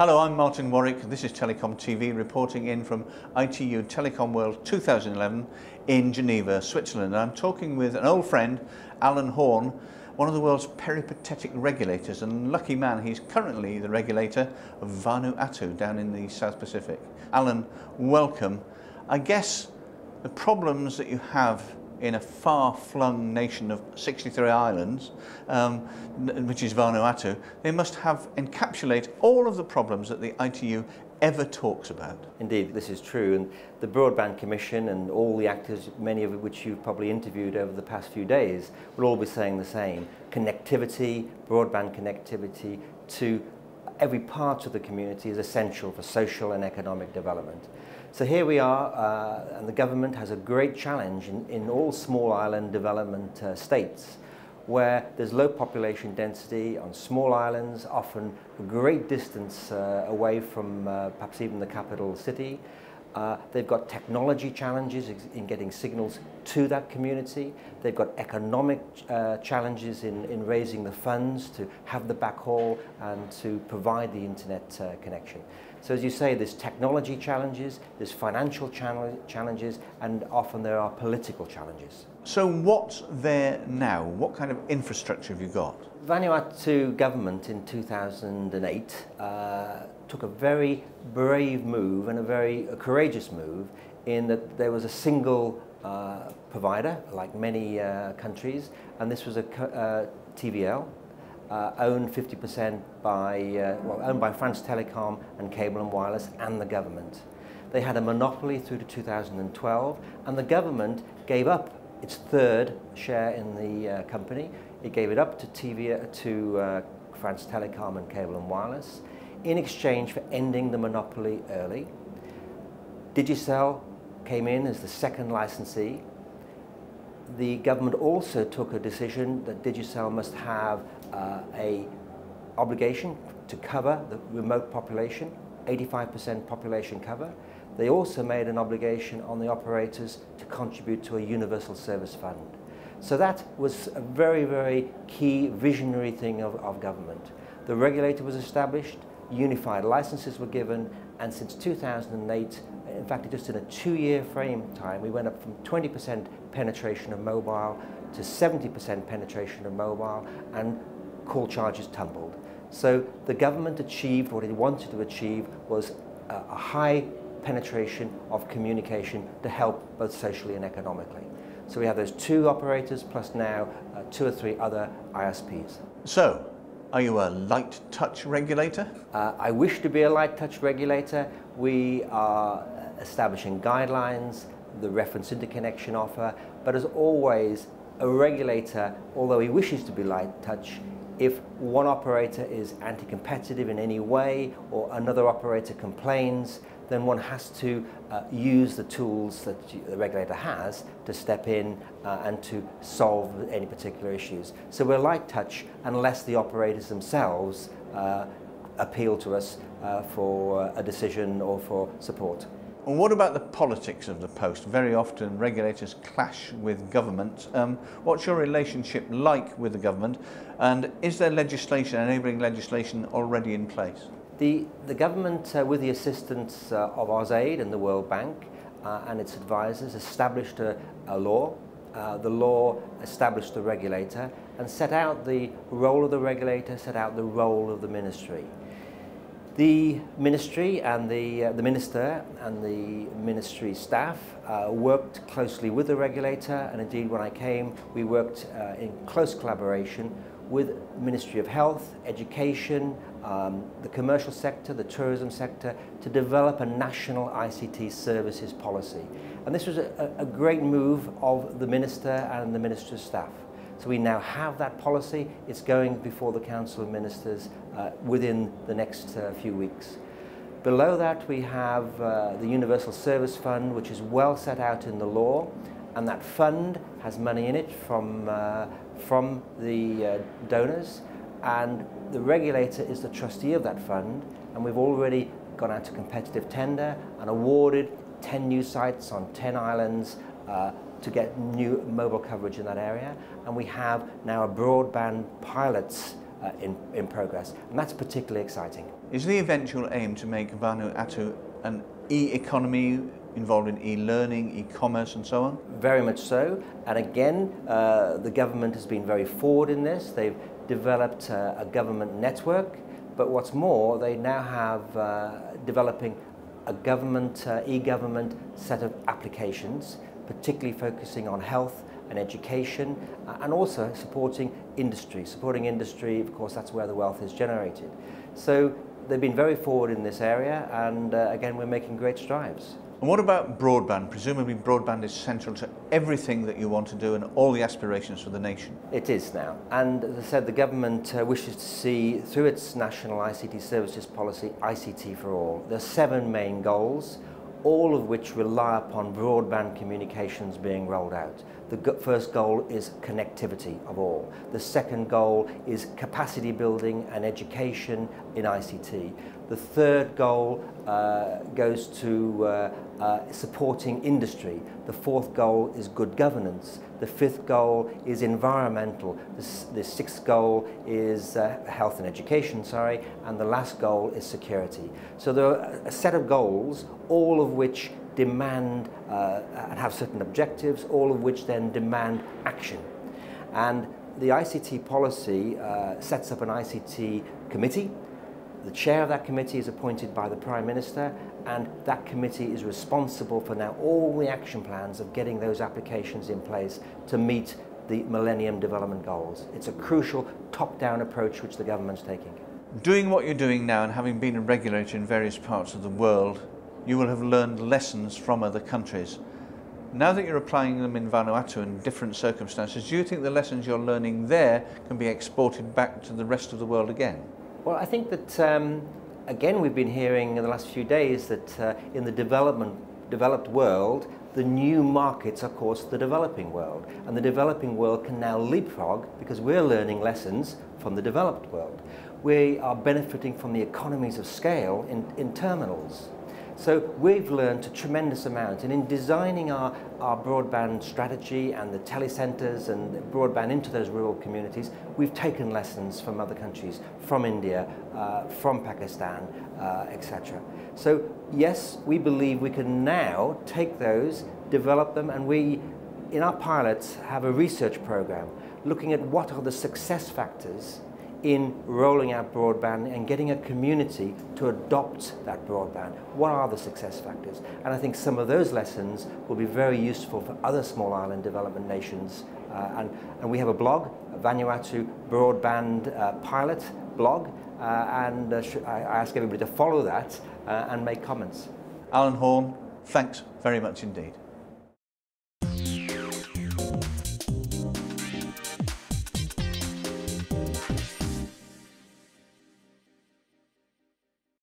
Hello, I'm Martin Warwick. This is Telecom TV reporting in from ITU Telecom World 2011 in Geneva, Switzerland. I'm talking with an old friend, Alan Horne, one of the world's peripatetic regulators, and lucky man, he's currently the regulator of Vanuatu down in the South Pacific. Alan, welcome. I guess the problems that you have in a far-flung nation of 63 islands, which is Vanuatu, they must have encapsulate all of the problems that the ITU ever talks about. Indeed, this is true, and the Broadband Commission and all the actors, many of which you've probably interviewed over the past few days, will all be saying the same. Connectivity, broadband connectivity to every part of the community is essential for social and economic development. So here we are, and the government has a great challenge in all small island development states, where there's low population density on small islands, often a great distance away from perhaps even the capital city. They've got technology challenges in getting signals to that community. They've got economic challenges in raising the funds to have the backhaul and to provide the internet connection. So as you say, there's technology challenges, there's financial challenges, and often there are political challenges. So what's there now? What kind of infrastructure have you got? Vanuatu government in 2008 took a very brave move and a very courageous move in that there was a single provider, like many countries, and this was a TVL, owned 50% by, owned by France Telecom and Cable and Wireless and the government. They had a monopoly through to 2012, and the government gave up its third share in the company. It gave it up to France Telecom and Cable and Wireless in exchange for ending the monopoly early. Digicel came in as the second licensee. The government also took a decision that Digicel must have a obligation to cover the remote population, 85% population cover. They also made an obligation on the operators to contribute to a universal service fund. So that was a very, very key visionary thing of government. The regulator was established, unified licenses were given, and since 2008, in fact just in a 2-year frame time, we went up from 20% penetration of mobile to 70% penetration of mobile, and call charges tumbled. So the government achieved what it wanted to achieve, was a high penetration of communication to help both socially and economically. So we have those 2 operators plus now 2 or 3 other ISPs. So, are you a light touch regulator? I wish to be a light touch regulator. We are establishing guidelines, the reference interconnection offer, but as always, a regulator, although he wishes to be light touch, if one operator is anti-competitive in any way or another operator complains, then one has to use the tools that the regulator has to step in and to solve any particular issues. So we're light touch unless the operators themselves appeal to us for a decision or for support. And what about the politics of the post? Very often regulators clash with government. What's your relationship like with the government? And is there legislation, enabling legislation already in place? The government, with the assistance of AusAid and the World Bank and its advisors, established a law. The law established the regulator and set out the role of the regulator, set out the role of the ministry. The ministry and the minister and the ministry staff worked closely with the regulator, and indeed when I came we worked in close collaboration with the Ministry of Health, Education, the commercial sector, the tourism sector, to develop a national ICT services policy. And this was a great move of the minister and the minister's staff. So we now have that policy. It's going before the Council of Ministers within the next few weeks. Below that we have the Universal Service Fund, which is well set out in the law, and that fund has money in it from the donors, and the regulator is the trustee of that fund, and we've already gone out to competitive tender and awarded 10 new sites on 10 islands to get new mobile coverage in that area, and we have now a broadband pilots in progress, and that's particularly exciting. Is the eventual aim to make Vanuatu an e-economy involved in e-learning, e-commerce and so on? Very much so, and again the government has been very forward in this. They've developed a government network, but what's more, they now have developing a government, e-government set of applications, particularly focusing on health and education, and also supporting industry. Supporting industry, of course, that's where the wealth is generated. So they've been very forward in this area, and again, we're making great strides. And what about broadband? Presumably broadband is central to everything that you want to do and all the aspirations for the nation. It is now, and as I said, the government wishes to see, through its national ICT services policy, ICT for all. There are 7 main goals, all of which rely upon broadband communications being rolled out. The first goal is connectivity of all. The second goal is capacity building and education in ICT. The third goal goes to supporting industry. The fourth goal is good governance. The fifth goal is environmental. The sixth goal is health and education, and the last goal is security. So there are a set of goals, all of which demand and have certain objectives, all of which then demand action. And the ICT policy sets up an ICT committee. The chair of that committee is appointed by the Prime Minister, and that committee is responsible for now all the action plans of getting those applications in place to meet the Millennium Development Goals. It's a crucial top-down approach which the government's taking. Doing what you're doing now and having been a regulator in various parts of the world, you will have learned lessons from other countries. Now that you're applying them in Vanuatu in different circumstances, do you think the lessons you're learning there can be exported back to the rest of the world again? Well, I think that, again, we've been hearing in the last few days that in the developed world, the new markets are, of course, the developing world. And the developing world can now leapfrog because we're learning lessons from the developed world. We are benefiting from the economies of scale in terminals. So we've learned a tremendous amount, and in designing our broadband strategy and the telecentres and broadband into those rural communities, we've taken lessons from other countries, from India, from Pakistan, etc. So yes, we believe we can now take those, develop them, and we, in our pilots, have a research program looking at what are the success factors in rolling out broadband and getting a community to adopt that broadband. What are the success factors? And I think some of those lessons will be very useful for other small island development nations. And we have a blog, a Vanuatu broadband pilot blog, and I ask everybody to follow that and make comments. Alan Horne, thanks very much indeed.